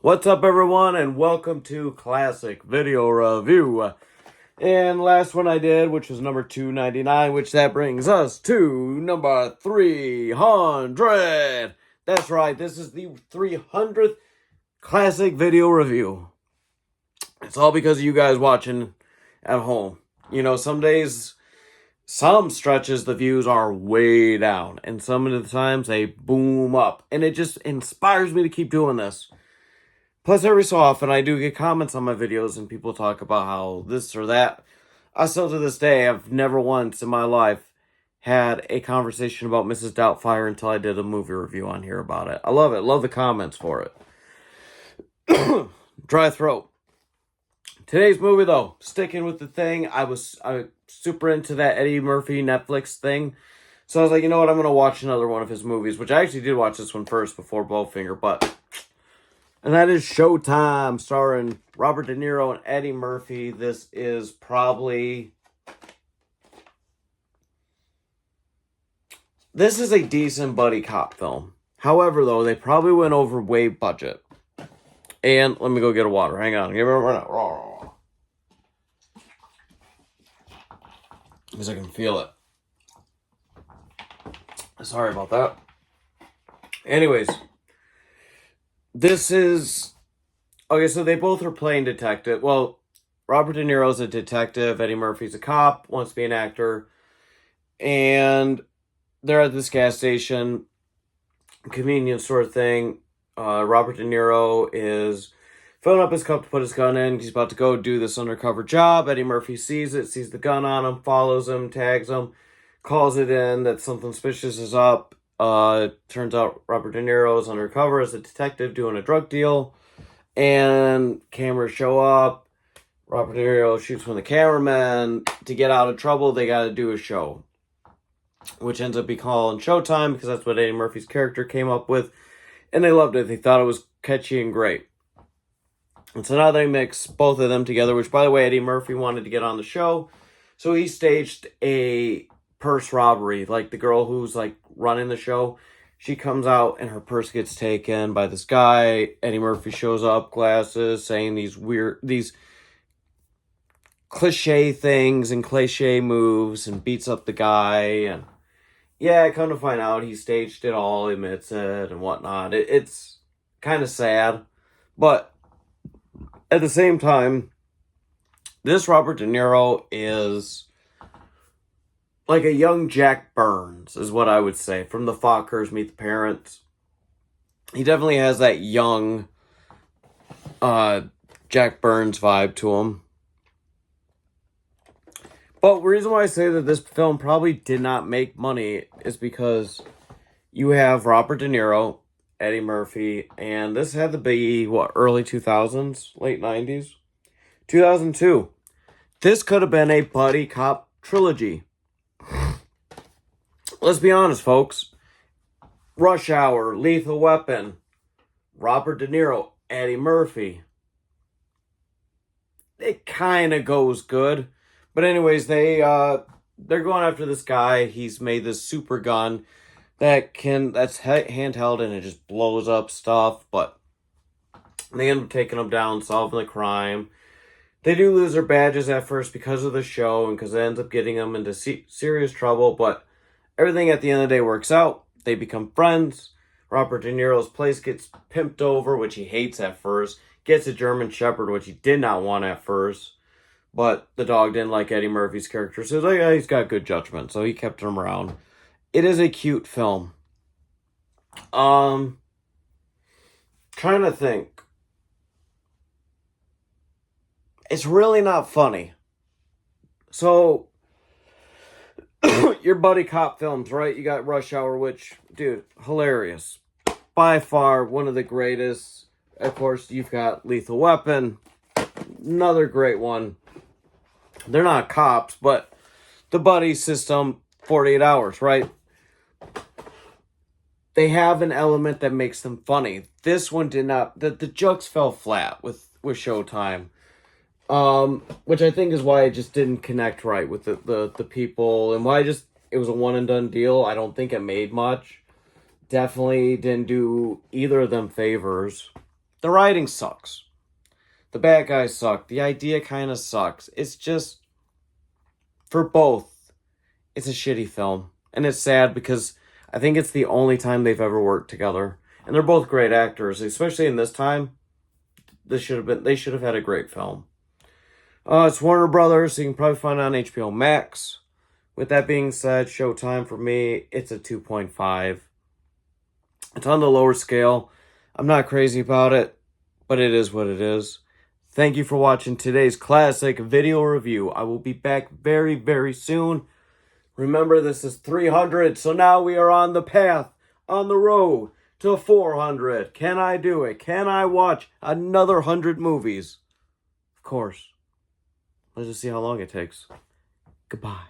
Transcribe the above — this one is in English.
What's up, everyone, and welcome to Classic Video Review. And last one I did, which was number 299, which that brings us to number 300. That's right, this is the 300th Classic Video Review. It's all because of you guys watching at home. You know, some days, some stretches, the views are way down, and some of the times they boom up. And it just inspires me to keep doing this. Plus, every so often, I do get comments on my videos, and people talk about how this or that. I still, to this day, I've never once in my life had a conversation about Mrs. Doubtfire until I did a movie review on here about it. I love it. Love the comments for it. Dry throat. Today's movie, though, sticking with the thing, I was super into that Eddie Murphy Netflix thing. So I was like, you know what, I'm going to watch another one of his movies, which I actually did watch this one first before Bowfinger, but... And that is Showtime, starring Robert De Niro and Eddie Murphy. This is probably... This is a decent buddy cop film. However, though, they probably went over way budget. And let me go get a water. Hang on. Give me a minute. Because I can feel it. Sorry about that. Anyways... This is... Okay, so they both are playing detective. Well, Robert De Niro's a detective. Eddie Murphy's a cop. Wants to be an actor. And they're at this gas station. Convenience store thing. Robert De Niro is filling up his cup to put his gun in. He's about to go do this undercover job. Eddie Murphy sees it. Sees the gun on him. Follows him. Tags him. Calls it in that something suspicious is up. Turns out Robert De Niro is undercover as a detective doing a drug deal, and cameras show up. Robert De Niro shoots one of the cameramen. To get out of trouble, they gotta do a show, which ends up being called Showtime, because that's what Eddie Murphy's character came up with, and they loved it. They thought it was catchy and great. And so now they mix both of them together, which, by the way, Eddie Murphy wanted to get on the show, so he staged a purse robbery. Like, the girl who's like running the show, she comes out and her purse gets taken by this guy. Eddie Murphy shows up, glasses, saying these cliche things and cliche moves, and beats up the guy. And yeah, come to find out, he staged it all, admits it and whatnot. It's kind of sad, but at the same time, this Robert De Niro is like a young Jack Burns, is what I would say, from the Fockers Meet the Parents. He definitely has that young Jack Burns vibe to him. But the reason why I say that this film probably did not make money is because you have Robert De Niro, Eddie Murphy, and this had to be, what, early 2000s, late 90s? 2002. This could have been a buddy cop trilogy. Let's be honest, folks. Rush Hour, Lethal Weapon, Robert De Niro, Eddie Murphy. It kind of goes good. But anyways, they're going after this guy. He's made this super gun that's handheld, and it just blows up stuff. But they end up taking him down, solving the crime. They do lose their badges at first because of the show, and because it ends up getting them into serious trouble. But everything at the end of the day works out. They become friends. Robert De Niro's place gets pimped over, which he hates at first. Gets a German Shepherd, which he did not want at first. But the dog didn't like Eddie Murphy's character. So he's like, yeah, he's got good judgment. So he kept him around. It is a cute film. Trying to think. It's really not funny. So... your buddy cop films, right? You got Rush Hour, which, dude, hilarious. By far, one of the greatest. Of course, you've got Lethal Weapon. Another great one. They're not cops, but the buddy system, 48 Hours, right? They have an element that makes them funny. This one did not. The jokes fell flat with Showtime. Which I think is why it just didn't connect right with the people, and why it was a one and done deal. I don't think it made much. Definitely didn't do either of them favors. The writing sucks. The bad guys suck. The idea kind of sucks. It's just, for both, it's a shitty film. And it's sad because I think it's the only time they've ever worked together. And they're both great actors, especially in this time. They should have had a great film. It's Warner Brothers, so you can probably find it on HBO Max. With that being said, Showtime for me, it's a 2.5. It's on the lower scale. I'm not crazy about it, but it is what it is. Thank you for watching today's classic video review. I will be back very, very soon. Remember, this is 300, so now we are on the path, on the road to 400. Can I do it? Can I watch another 100 movies? Of course. Let's just see how long it takes. Goodbye.